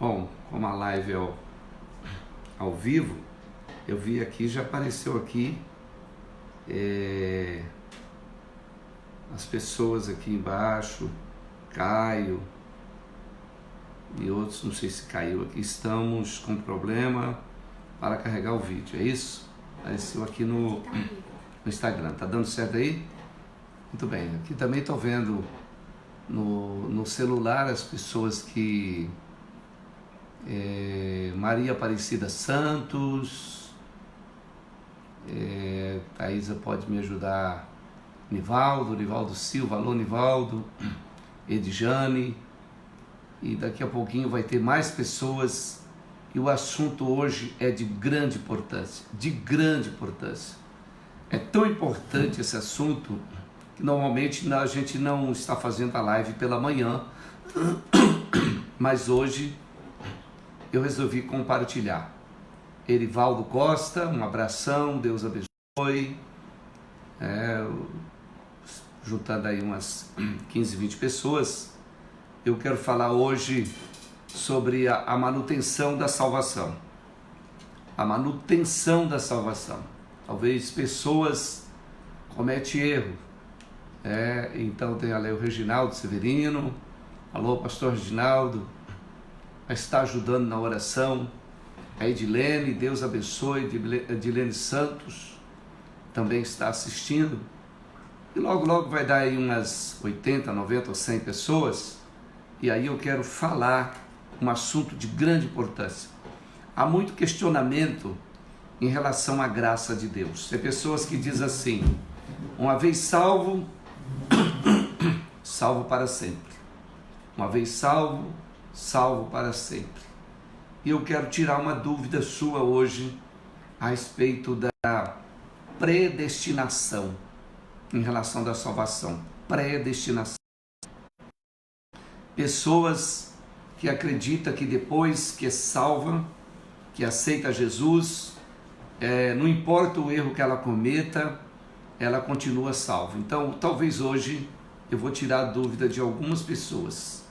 Bom, como a live é ao vivo, eu vi aqui, já apareceu aqui as pessoas aqui embaixo, Caio e outros, não sei se caiu aqui. Estamos com problema para carregar o vídeo, é isso? Apareceu aqui no Instagram, tá dando certo aí? Muito bem, aqui também estou vendo no celular as pessoas que... Maria Aparecida Santos, Thaisa pode me ajudar, Nivaldo Silva, alô Nivaldo, Edjane, e daqui a pouquinho vai ter mais pessoas, e o assunto hoje é de grande importância, é tão importante esse assunto, que normalmente a gente não está fazendo a live pela manhã, mas hoje eu resolvi compartilhar. Erivaldo Costa, um abração, Deus abençoe. Juntando aí umas 15, 20 pessoas, eu quero falar hoje sobre a manutenção da salvação. A manutenção da salvação. Talvez pessoas cometem erro. Então tem ali o Reginaldo Severino. Alô, pastor Reginaldo. Está ajudando na oração, a Edilene, Deus abençoe, Edilene Santos também está assistindo, e logo vai dar aí umas 80, 90 ou 100 pessoas, e aí eu quero falar um assunto de grande importância. Há muito questionamento em relação à graça de Deus. Tem pessoas que dizem assim, uma vez salvo, salvo para sempre. Uma vez salvo para sempre. E eu quero tirar uma dúvida sua hoje a respeito da predestinação em relação da salvação. Predestinação. Pessoas que acreditam que depois que é salva, que aceita Jesus, não importa o erro que ela cometa, ela continua salva. Então, talvez hoje eu vou tirar a dúvida de algumas pessoas.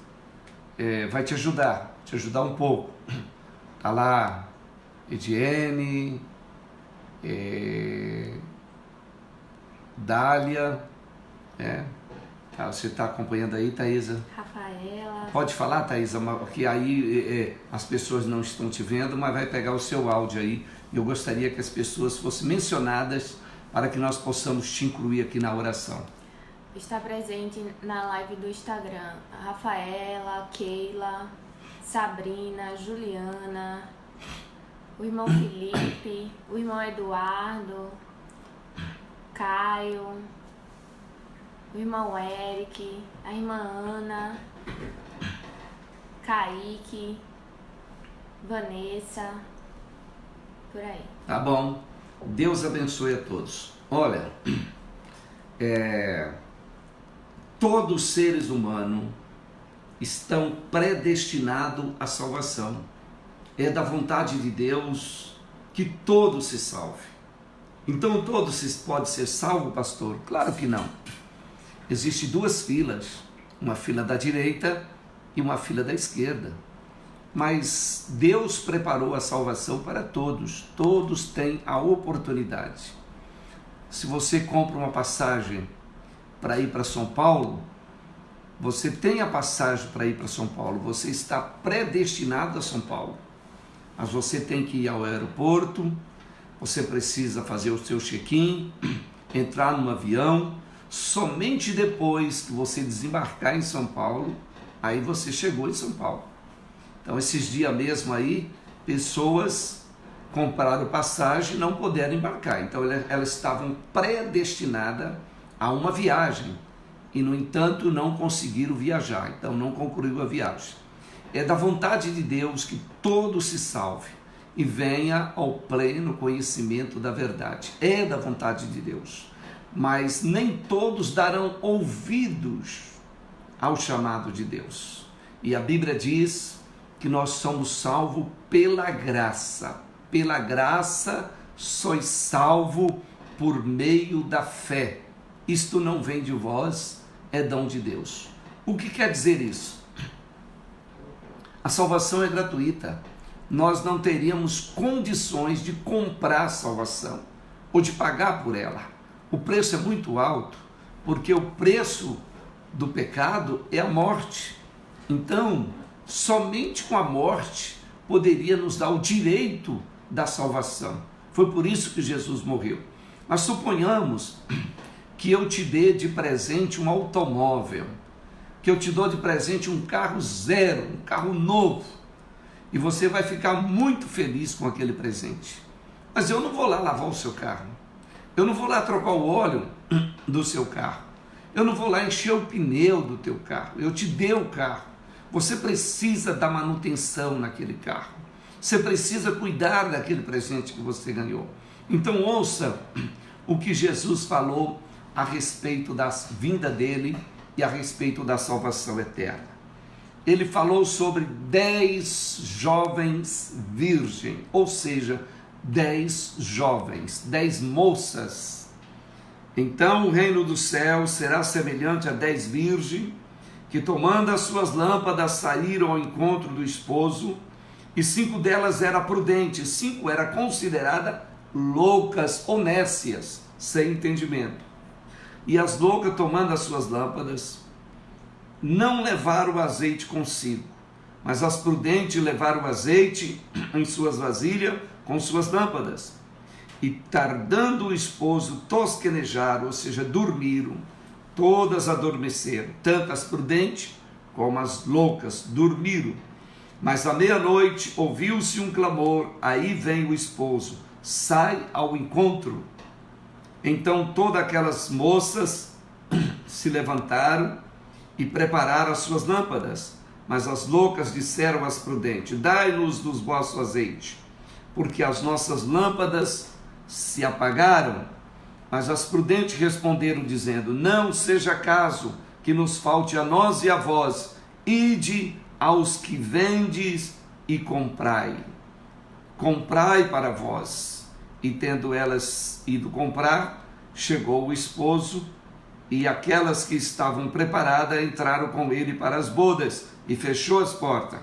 Vai te ajudar um pouco. Tá lá, Ediene, Dália, você está acompanhando aí, Thaisa? Rafaela. Pode falar, Thaisa, que aí as pessoas não estão te vendo, mas vai pegar o seu áudio aí. Eu gostaria que as pessoas fossem mencionadas para que nós possamos te incluir aqui na oração. Está presente na live do Instagram Rafaela, Keila, Sabrina, Juliana, o irmão Felipe, o irmão Eduardo, Caio, o irmão Eric, a irmã Ana, Kaique, Vanessa, por aí. Tá bom, Deus abençoe a todos. Olha, todos os seres humanos estão predestinados à salvação. É da vontade de Deus que todos se salvem. Então todos podem ser salvos, pastor? Claro que não. Existem duas filas, uma fila da direita e uma fila da esquerda. Mas Deus preparou a salvação para todos. Todos têm a oportunidade. Se você compra uma passagem para ir para São Paulo, você tem a passagem para ir para São Paulo, você está predestinado a São Paulo, mas você tem que ir ao aeroporto, você precisa fazer o seu check-in, entrar no avião, somente depois que você desembarcar em São Paulo, aí você chegou em São Paulo. Então esses dias mesmo aí, pessoas compraram passagem e não puderam embarcar, então elas estavam predestinadas a uma viagem, e no entanto não conseguiram viajar, então não concluiu a viagem. É da vontade de Deus que todos se salvem e venha ao pleno conhecimento da verdade. É da vontade de Deus, mas nem todos darão ouvidos ao chamado de Deus. E a Bíblia diz que nós somos salvos pela graça. Pela graça sois salvo por meio da fé. Isto não vem de vós, é dom de Deus. O que quer dizer isso? A salvação é gratuita. Nós não teríamos condições de comprar a salvação ou de pagar por ela. O preço é muito alto, porque o preço do pecado é a morte. Então, somente com a morte poderia nos dar o direito da salvação. Foi por isso que Jesus morreu. Mas suponhamos que eu te dê de presente um automóvel, que eu te dou de presente um carro zero, um carro novo, e você vai ficar muito feliz com aquele presente. Mas eu não vou lá lavar o seu carro, eu não vou lá trocar o óleo do seu carro, eu não vou lá encher o pneu do teu carro, eu te dei o carro. Você precisa da manutenção naquele carro, você precisa cuidar daquele presente que você ganhou. Então ouça o que Jesus falou a respeito da vinda dele e a respeito da salvação eterna. Ele falou sobre 10 jovens virgens, ou seja, 10 jovens, 10 moças. Então o reino dos céus será semelhante a 10 virgens que, tomando as suas lâmpadas, saíram ao encontro do esposo, e 5 delas eram prudentes, 5 eram consideradas loucas ou nécias, sem entendimento. E as loucas, tomando as suas lâmpadas, não levaram o azeite consigo, mas as prudentes levaram o azeite em suas vasilhas com suas lâmpadas. E tardando o esposo, tosquenejaram, ou seja, dormiram. Todas adormeceram, tanto as prudentes como as loucas dormiram. Mas à meia-noite ouviu-se um clamor, aí vem o esposo, sai ao encontro. Então todas aquelas moças se levantaram e prepararam as suas lâmpadas. Mas as loucas disseram às prudentes: dai-nos dos vosso azeite, porque as nossas lâmpadas se apagaram. Mas as prudentes responderam, dizendo: não seja caso que nos falte a nós e a vós, ide aos que vendes e comprai. Comprai para vós. E tendo elas ido comprar, chegou o esposo, e aquelas que estavam preparadas entraram com ele para as bodas, e fechou as portas.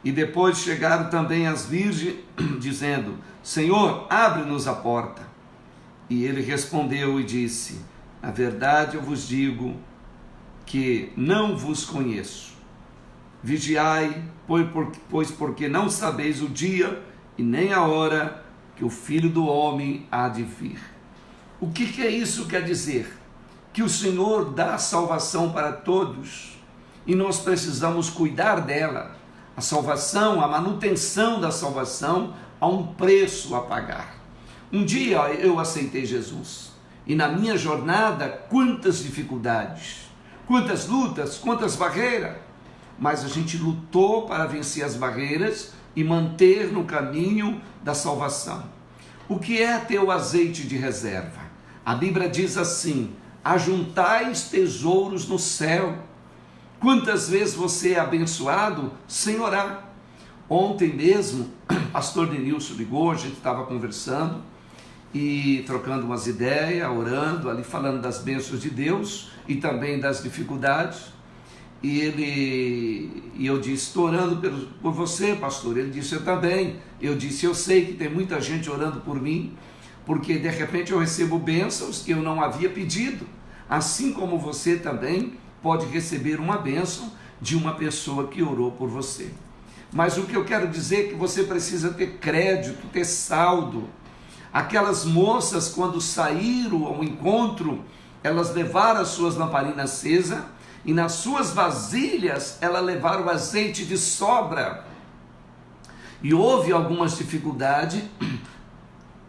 E depois chegaram também as virgens, dizendo: Senhor, abre-nos a porta. E ele respondeu e disse: a verdade eu vos digo que não vos conheço. Vigiai, pois porque não sabeis o dia e nem a hora que o Filho do Homem há de vir. O que é isso quer dizer? Que o Senhor dá salvação para todos e nós precisamos cuidar dela. A salvação, a manutenção da salvação, há um preço a pagar. Um dia eu aceitei Jesus e na minha jornada, quantas dificuldades, quantas lutas, quantas barreiras, mas a gente lutou para vencer as barreiras e manter no caminho da salvação. O que é ter o azeite de reserva? A Bíblia diz assim: ajuntais tesouros no céu. Quantas vezes você é abençoado sem orar? Ontem mesmo, pastor Denilson ligou, a gente estava conversando e trocando umas ideias, orando, ali falando das bênçãos de Deus e também das dificuldades. E eu disse: estou orando por você, pastor. Ele disse: eu também. Eu disse: eu sei que tem muita gente orando por mim, porque de repente eu recebo bênçãos que eu não havia pedido, assim como você também pode receber uma bênção de uma pessoa que orou por você. Mas o que eu quero dizer é que você precisa ter crédito, ter saldo. Aquelas moças, quando saíram ao encontro, elas levaram as suas lamparinas acesas, e nas suas vasilhas elas levaram o azeite de sobra. E houve algumas dificuldades,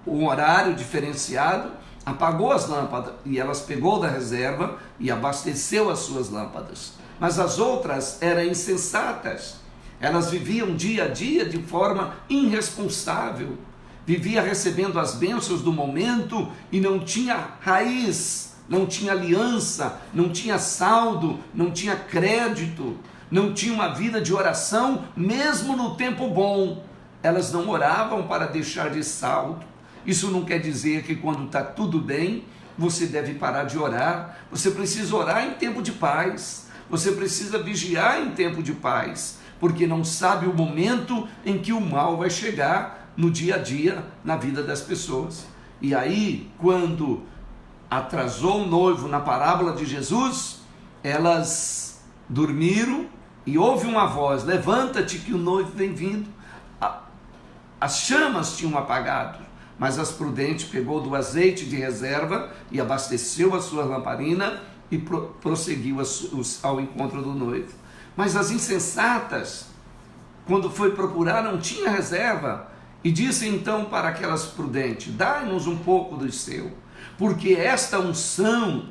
um horário diferenciado, apagou as lâmpadas, e elas pegou da reserva e abasteceu as suas lâmpadas. Mas as outras eram insensatas, elas viviam dia a dia de forma irresponsável, vivia recebendo as bênçãos do momento e não tinha raiz, não tinha aliança, não tinha saldo, não tinha crédito, não tinha uma vida de oração, mesmo no tempo bom. Elas não oravam para deixar de saldo. Isso não quer dizer que quando está tudo bem, você deve parar de orar. Você precisa orar em tempo de paz, você precisa vigiar em tempo de paz, porque não sabe o momento em que o mal vai chegar no dia a dia, na vida das pessoas. E aí, quando atrasou o noivo na parábola de Jesus, elas dormiram e houve uma voz: levanta-te que o noivo vem vindo. As chamas tinham apagado, mas as prudentes pegou do azeite de reserva e abasteceu a sua lamparina e prosseguiu ao encontro do noivo. Mas as insensatas, quando foi procurar, não tinha reserva, e disse então para aquelas prudentes: dai-nos um pouco do seu, porque esta unção,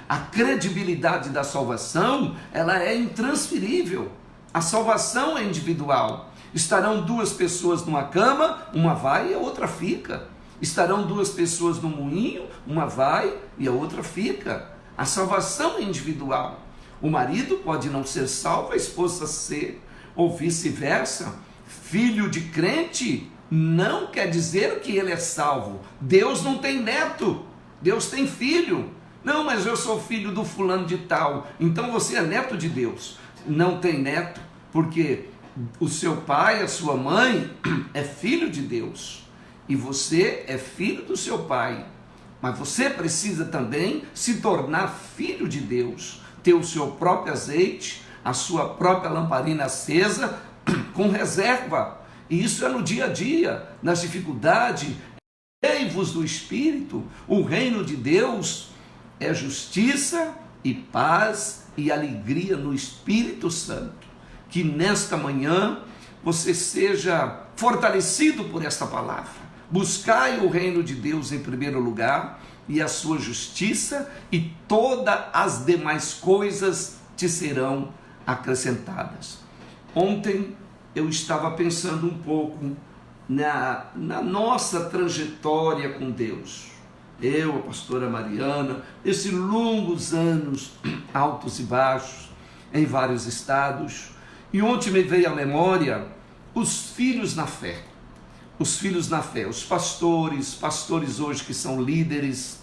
a credibilidade da salvação, ela é intransferível. A salvação é individual. Estarão duas pessoas numa cama, uma vai e a outra fica. Estarão duas pessoas no moinho, uma vai e a outra fica. A salvação é individual. O marido pode não ser salvo, a esposa ser, ou vice-versa. Filho de crente não quer dizer que ele é salvo. Deus não tem neto, Deus tem filho. Não, mas eu sou filho do fulano de tal, então você é neto de Deus. Não tem neto, porque o seu pai, a sua mãe é filho de Deus, e você é filho do seu pai. Mas você precisa também se tornar filho de Deus, ter o seu próprio azeite, a sua própria lamparina acesa, com reserva. E isso é no dia a dia, nas dificuldades. Ei-vos do Espírito. O reino de Deus é justiça e paz e alegria no Espírito Santo. Que nesta manhã você seja fortalecido por esta palavra. Buscai o reino de Deus em primeiro lugar e a sua justiça, e todas as demais coisas te serão acrescentadas. Ontem eu estava pensando um pouco na nossa trajetória com Deus. Eu, a pastora Mariana, esses longos anos, altos e baixos, em vários estados. E ontem me veio à memória os filhos na fé. Os filhos na fé, os pastores hoje que são líderes,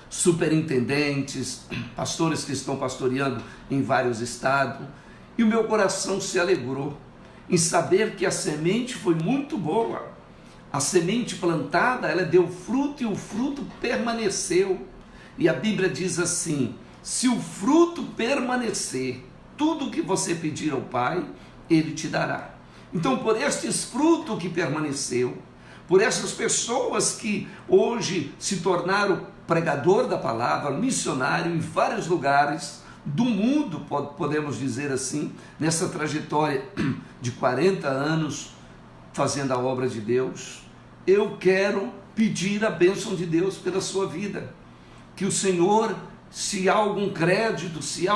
superintendentes, pastores que estão pastoreando em vários estados. E o meu coração se alegrou em saber que a semente foi muito boa. A semente plantada, ela deu fruto e o fruto permaneceu. E a Bíblia diz assim: se o fruto permanecer, tudo que você pedir ao Pai, Ele te dará. Então, por estes frutos que permaneceu, por essas pessoas que hoje se tornaram pregador da palavra, missionário em vários lugares do mundo, podemos dizer assim, nessa trajetória de 40 anos fazendo a obra de Deus, eu quero pedir a bênção de Deus pela sua vida. Que o Senhor, se há algum crédito, se há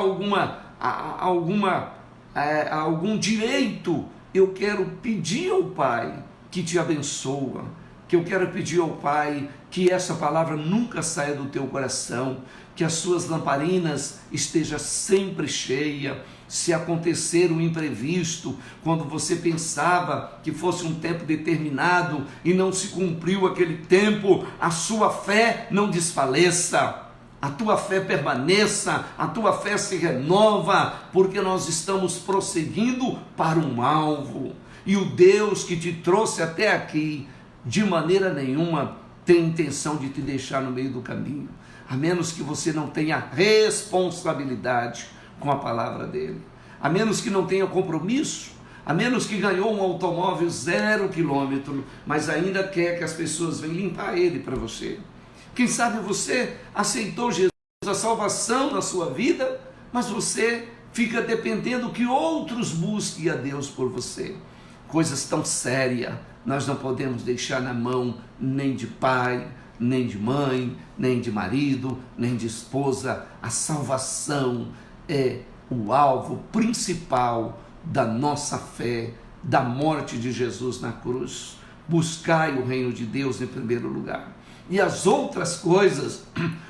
algum direito, eu quero pedir ao Pai que te abençoa, que eu quero pedir ao Pai que essa palavra nunca saia do teu coração, que as suas lamparinas estejam sempre cheias. Se acontecer um imprevisto, quando você pensava que fosse um tempo determinado e não se cumpriu aquele tempo, a sua fé não desfaleça, a tua fé permaneça, a tua fé se renova, porque nós estamos prosseguindo para um alvo. E o Deus que te trouxe até aqui, de maneira nenhuma tem intenção de te deixar no meio do caminho, a menos que você não tenha responsabilidade com a palavra dele, a menos que não tenha compromisso, a menos que ganhou um automóvel 0 quilômetro, mas ainda quer que as pessoas venham limpar ele para você. Quem sabe você aceitou Jesus, a salvação na sua vida, mas você fica dependendo que outros busquem a Deus por você. Coisas tão sérias, nós não podemos deixar na mão nem de pai, nem de mãe, nem de marido, nem de esposa. A salvação é o alvo principal da nossa fé, da morte de Jesus na cruz. Buscai o reino de Deus em primeiro lugar, e as outras coisas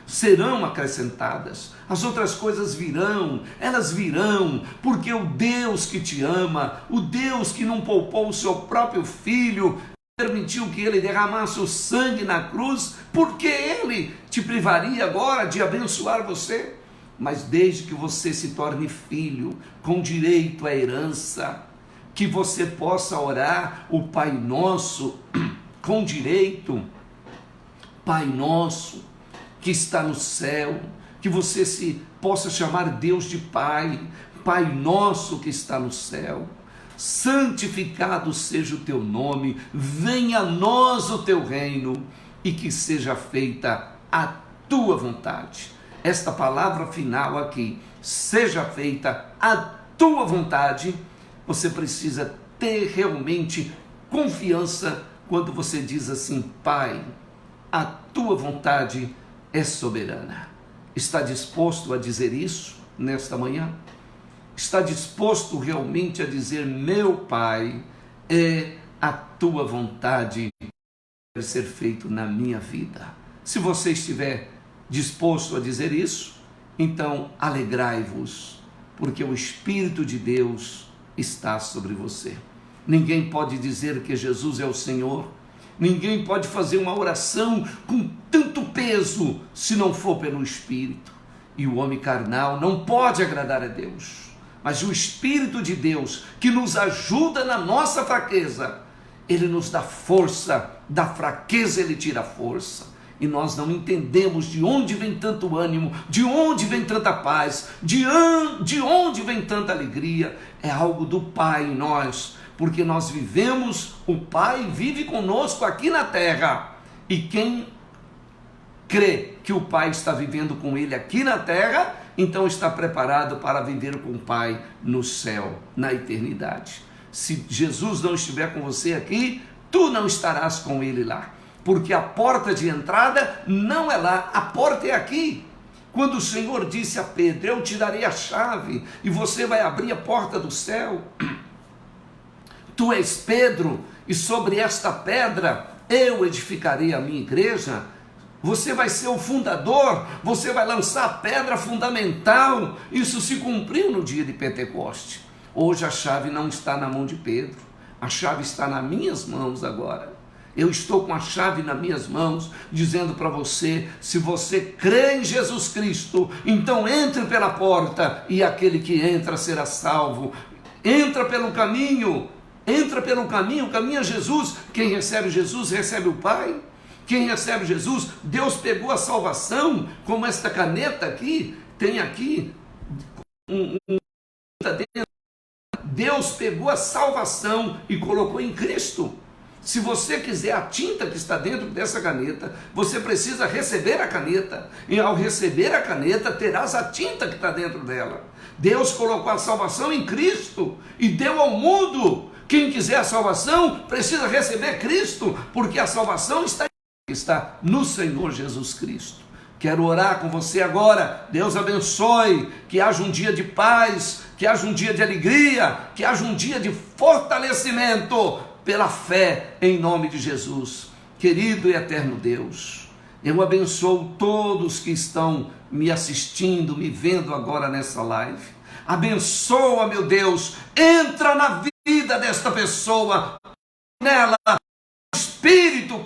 serão acrescentadas. As outras coisas virão, elas virão, porque o Deus que te ama, o Deus que não poupou o seu próprio filho, permitiu que ele derramasse o sangue na cruz, porque ele te privaria agora de abençoar você? mas desde que você se torne filho, com direito à herança, que você possa orar o Pai Nosso com direito. Pai Nosso que está no céu, que você se possa chamar Deus de Pai. Pai Nosso que está no céu, santificado seja o teu nome, venha a nós o teu reino, e que seja feita a tua vontade. Esta palavra final aqui, seja feita a tua vontade, você precisa ter realmente confiança quando você diz assim: Pai, a tua vontade é soberana. Está disposto a dizer isso nesta manhã? Está disposto realmente a dizer: meu Pai, é a tua vontade que deve ser feito na minha vida? Se você estiver disposto a dizer isso, então alegrai-vos, porque o Espírito de Deus está sobre você. Ninguém pode dizer que Jesus é o Senhor, ninguém pode fazer uma oração com tanto peso se não for pelo Espírito. E o homem carnal não pode agradar a Deus, mas o Espírito de Deus, que nos ajuda na nossa fraqueza, ele nos dá força, da fraqueza ele tira a força. E nós não entendemos de onde vem tanto ânimo, de onde vem tanta paz, de onde vem tanta alegria. É algo do Pai em nós, porque nós vivemos, o Pai vive conosco aqui na terra. E quem crê que o Pai está vivendo com ele aqui na terra, então está preparado para viver com o Pai no céu, na eternidade. Se Jesus não estiver com você aqui, tu não estarás com ele lá, porque a porta de entrada não é lá, a porta é aqui. Quando o Senhor disse a Pedro: eu te darei a chave e você vai abrir a porta do céu, tu és Pedro, e sobre esta pedra eu edificarei a minha igreja. Você vai ser o fundador, você vai lançar a pedra fundamental. Isso se cumpriu no dia de Pentecoste. Hoje a chave não está na mão de Pedro, a chave está nas minhas mãos agora. Eu estou com a chave nas minhas mãos, dizendo para você: se você crê em Jesus Cristo, então entre pela porta, e aquele que entra será salvo. Entra pelo caminho, o caminho é Jesus. Quem recebe Jesus recebe o Pai. Quem recebe Jesus, Deus pegou a salvação, como esta caneta aqui, tem aqui Deus pegou a salvação e colocou em Cristo. Se você quiser a tinta que está dentro dessa caneta, você precisa receber a caneta, e ao receber a caneta, terás a tinta que está dentro dela. Deus colocou a salvação em Cristo e deu ao mundo. Quem quiser a salvação, precisa receber Cristo, porque a salvação está no Senhor Jesus Cristo. Quero orar com você agora. Deus abençoe, que haja um dia de paz, que haja um dia de alegria, que haja um dia de fortalecimento pela fé em nome de Jesus. Querido e eterno Deus, eu abençoo todos que estão me assistindo, me vendo agora nessa live. Abençoa, meu Deus, entra na vida desta pessoa, nela, Espírito